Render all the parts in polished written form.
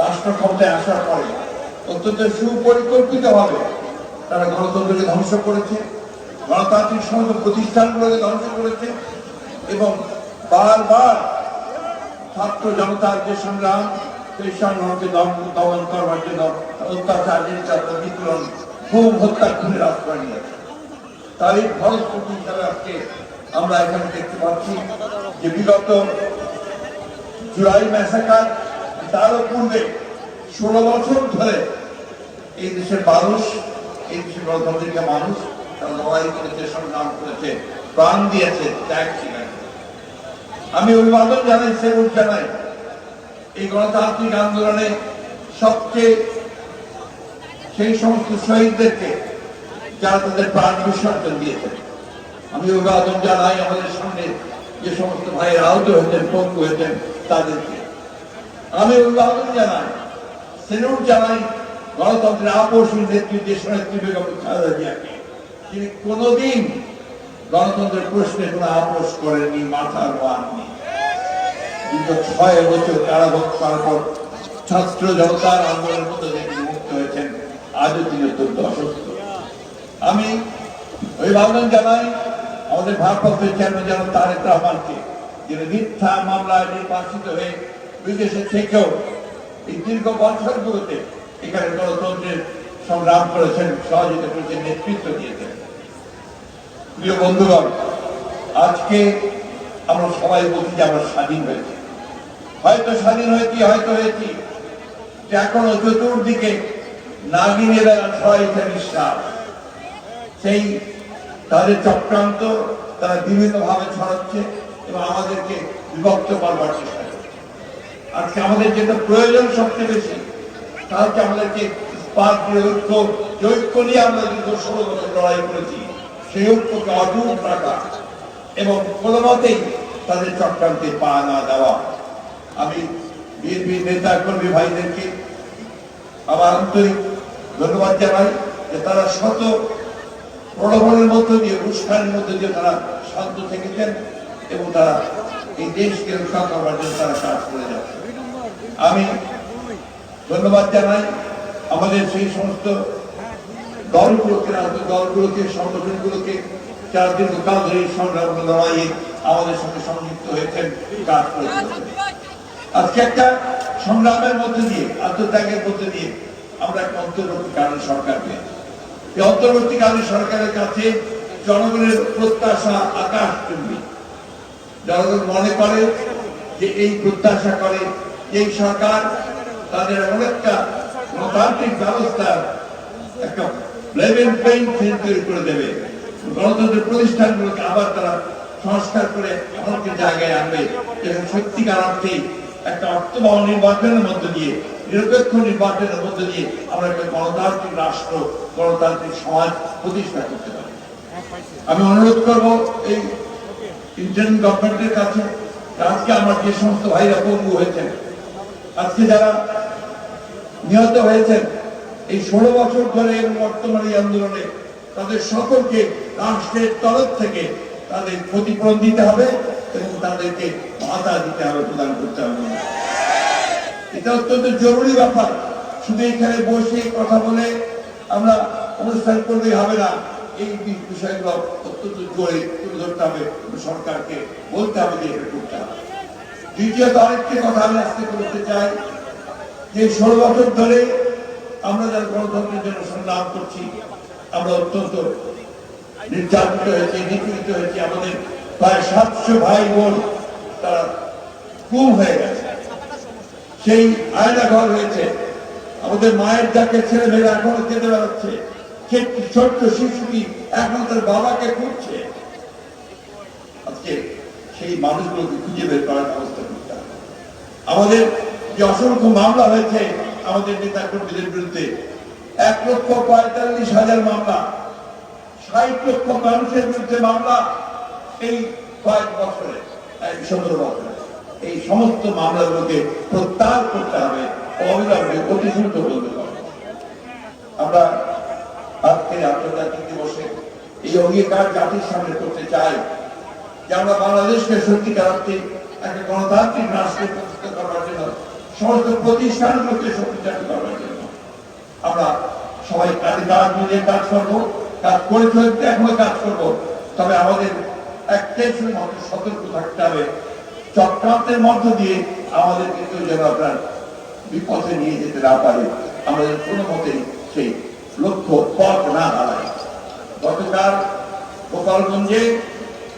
রাষ্ট্র ক্ষমতায় আসার পরে অত্যন্ত সুপরিকল্পিতভাবে তারা গণতন্ত্রকে ধ্বংস করেছে, গণতান্ত্রিক সমস্ত প্রতিষ্ঠানগুলোকে ধ্বংস করেছে এবং বারবার ছাত্র জনতার যে সংগ্রাম সেই সংগ্রামকে দমন করবার জন্য অত্যাচার, নির্যাতন, বিপ্লব, খুব হত্যা খুনের আশ্রয় নিয়েছে। তারই ফলশ্রুতি হিসাবে আজকে আমরা এখানে দেখতে পাচ্ছি যে বিগত জুলাই ম্যাসাকার, তারও পূর্বে 16 বছর ধরে এই দেশের মানুষ, এই দেশের গণতান্ত্রিক মানুষ তারা লড়াই করেছে, সংগ্রাম করেছে, প্রাণ দিয়েছে, ত্যাগ ছিলেন। আমি অভিবাদন জানাই, সেলুট জানাই এই গণতান্ত্রিক আন্দোলনে সবচেয়ে সেই সমস্ত শহীদদেরকে যারা তাদের প্রাণ বিসর্জন দিয়েছেন। আমি অভিবাদন জানাই আমাদের সামনে যে সমস্ত ভাইয়ের আহত হয়েছেন, পঙ্গু হয়েছেন তাদেরকে। আমি অভিবাদন জানাই, সেলুট জানাই গণতন্ত্রের আপসী নেত্রী, দেশনেত্রী বেগম খালেদা জিয়াকে, তিনি কোনোদিন গণতন্ত্রের প্রশ্নে কোনো আপোষ করেননি, মাথার বাননি। দীর্ঘ 6 বছর কারাভোগ করার পর ছাত্র জনতার আন্দোলনের মধ্যে তিনি মুক্ত হয়েছেন, আজও তিনি অত্যন্ত অসুস্থ। আমি অভিবাদন জানাই আমাদের ভারপ্রাপ্ত চেয়ারম্যান জনাব তারেক রহমানকে, যিনি মিথ্যা মামলায় নির্বাসিত হয়ে বিদেশে থেকেও এই দীর্ঘ বছরগুলোতে এখানে গণতন্ত্রের সংগ্রাম করেছেন, সহযোগিতা করেছেন, নেতৃত্ব দিয়েছেন। প্রিয় বন্ধুগণ, আজকে আমরা সবাই বলছি যে আমরা স্বাধীন হয়েছি। হয়তো স্বাধীন হয়েছি যে এখনো চতুর্দিকে নাগিনেরা ছড়াইছে নিঃশ্বাস। সেই তাদের চক্রান্ত তারা বিভিন্ন ভাবে ছড়াচ্ছে এবং আমাদেরকে বিভক্ত করবার চেষ্টা করছে। আজকে আমাদের যেটা প্রয়োজন সবচেয়ে বেশি, তা হচ্ছে আমাদেরকে ঐক্য নিয়ে আমরা দীর্ঘ 16 বছর লড়াই করেছি, সেই ঐক্যকে অটুট রাখা এবং কোনো মতেই তাদের চক্রান্তে পা না দেওয়া। আমি বিএনপি নেতা কর্মী ভাইদেরকে আবার আন্তরিক ধন্যবাদ জানাই যে তারা শত প্রলোভনের মধ্য দিয়ে, উস্কানির মধ্য দিয়ে তারা শান্ত থেকেছেন এবং তারা এই দেশকে রক্ষা করবার জন্য তারা কাজ করে যাচ্ছে। আমি ধন্যবাদ জানাই আমাদের সেই সমস্ত দলগুলোকে, রাজনৈতিক দলগুলোকে, সংগঠনগুলোকে যারা দীর্ঘকাল ধরে এই সংগ্রাম লড়াইয়ে আমাদের সঙ্গে সংযুক্ত হয়েছেন, কাজ করেছেন। আজকে একটা সংগ্রামের মধ্যে দিয়ে, আত্মত্যাগের মধ্যে দিয়ে আমরা একটা অন্তর্বর্তীকালীন সরকার পেয়েছি। এই অন্তর্বর্তীকালীন সরকারের কাছে জনগণের প্রত্যাশা আকাশচুম্বী। জনগণ মনে করে যে এই প্রত্যাশা করে এই সরকার তাদের এমন একটা গণতান্ত্রিক ব্যবস্থার একটা লেভেল প্লেইং ফিল্ড তৈরি করে দেবে, গণতন্ত্রের প্রতিষ্ঠানগুলোকে আবার তারা সংস্কার করে এমন একটা জায়গায় আনবে এবং সত্যিকার অর্থে একটা অর্থবহ নির্বাচনের মধ্য দিয়ে, নিরপেক্ষ নির্বাচনের মধ্য দিয়ে আমরা একটা গণতান্ত্রিক রাষ্ট্র, গণতান্ত্রিক সমাজ প্রতিষ্ঠা করতে পারি। আমি অনুরোধ করব এই ইন্টারিম গভর্নমেন্টের কাছে, আজকে আমার যে সমস্ত ভাইরা পঙ্গু হয়েছেন, আজকে যারা নিহত হয়েছেন এই 16 বছর ধরে এবং বর্তমানে এই আন্দোলনে, তাদের সকলকে রাষ্ট্রের তরফ থেকে তাদের ক্ষতিপূরণ দিতে হবে এবং তাদেরকে ভাতা দিতে হবে, প্রদান করতে হবে। এটা অত্যন্ত জরুরি ব্যাপার। শুধু এখানে বসে কথা বলে আমরা অনুষ্ঠান করলেই হবে না, এই বিষয়গুলো অত্যন্ত জোরে তুলে ধরতে হবে, সরকারকে বলতে হবে যে এটা করতে হবে। দ্বিতীয়ত আরেকটি কথা আমি আজকে বলতে চাই যে 16 বছর ধরে আমরা যারা গণতন্ত্রের জন্য সংগ্রাম করছি, আমরা অত্যন্ত নির্যাতিত হয়েছি, নিপীড়িত হয়েছি। আমাদের প্রায় 700 ভাই বোন তারা গুম হয়ে গেছে, সেই আয়না ঘর হয়েছে। আমাদের মায়ের যাকে ছেলে মেয়েরা এখনো কেঁদে বেড়াচ্ছে, ছোট্ট শিশুটি এখন তার বাবাকে খুঁজছে। আজকে সেই মানুষগুলোকে খুঁজে বের করার ব্যবস্থা করতে হবে। আমাদের যে অসংখ্য মামলা হয়েছে আমাদের নেতা কর্মীদের বিরুদ্ধে, 1,45,000 মামলা, 60 লক্ষ মানুষের বিরুদ্ধে মামলা এই কয়েক বছরে, 17 বছরে, এই সমস্ত মামলাগুলোকে প্রত্যাহার করতে হবে, অবিলম্বে অতি দ্রুত বলতে হবে। আমরা আজকের আন্তর্জাতিক দিবসে এই অঙ্গীকার জাতির সামনে করতে চাই যে আমরা বাংলাদেশকে সত্যিকার অর্থে একটা গণতান্ত্রিক রাষ্ট্রে প্রতিষ্ঠা করার জন্য সমস্ত প্রতিষ্ঠানগুলোকে শক্তিশালী করার জন্য আমরা সবাই কাজ মিলিয়ে কাজ করবো, কাজ করে চলতে এখনো কাজ করবো। তবে আমাদের একটাই শুধুমাত্র সতর্ক থাকতে হবে, চক্রান্তের মধ্য দিয়ে আমাদেরকে কেউ যেন আপনার বিপথে নিয়ে যেতে না পারে, আমাদের কোনো মতেই সেই লক্ষ্য পথ না হারায়। গতকাল গোপালগঞ্জে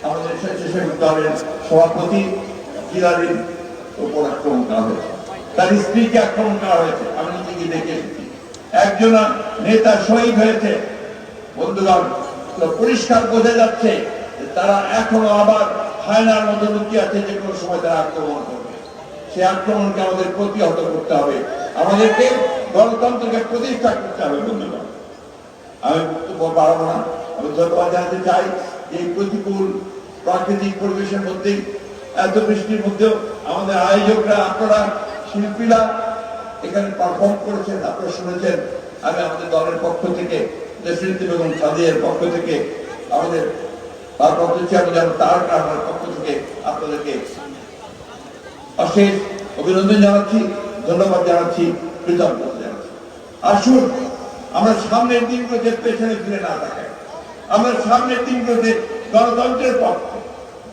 আমাদের স্বেচ্ছাসেবক দলের সভাপতি জিলানির উপর আক্রমণ করা হয়েছে, তার স্ত্রীকে আক্রমণ করা হয়েছে। আমি নিজেকে দেখে এসেছি, একজন নেতা শহীদ হয়েছে। বন্ধুগণ, পরিষ্কার বোঝা যাচ্ছে তারা এখনো আবার হায়নার মতো লুকিয়ে আছে, যে কোনো সময় তারা আক্রমণ করবে। সে আক্রমণকে আমাদের প্রতিহত করতে হবে, আমাদেরকে গণতন্ত্রকে প্রতিষ্ঠা করতে হবে। বন্ধুগণ, আমি বক্তব্য বাড়াবো না, আমি ধন্যবাদ জানাতে চাই এই প্রতিকূল প্রাকৃতিক পরিবেশের মধ্যেই, এত বৃষ্টির মধ্যেও আমাদের আয়োজকরা, আপনারা শিল্পীরা এখানে পারফর্ম করেছেন, আপনারা শুনেছেন। আমি আমাদের দলের পক্ষ থেকে, দেশনেত্রী বেগম খালেদার পক্ষ থেকে, আমাদের ভারপ্রাপ্ত চেয়ারম্যান তার পক্ষ থেকে আপনাদেরকে অশেষ অভিনন্দন জানাচ্ছি, ধন্যবাদ জানাচ্ছি, কৃতজ্ঞতা জানাচ্ছি। আসুন আমরা সামনের দিনগুলোতে পেছনে ফিরে না থাকাই, আমরা সামনের দিনগুলোতে গণতন্ত্রের পক্ষে,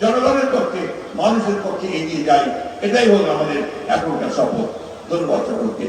জনগণের পক্ষে, মানুষের পক্ষে এগিয়ে যাই। এটাই হল আমাদের এখনকার শপথ। ধন্যবাদ সকলকে।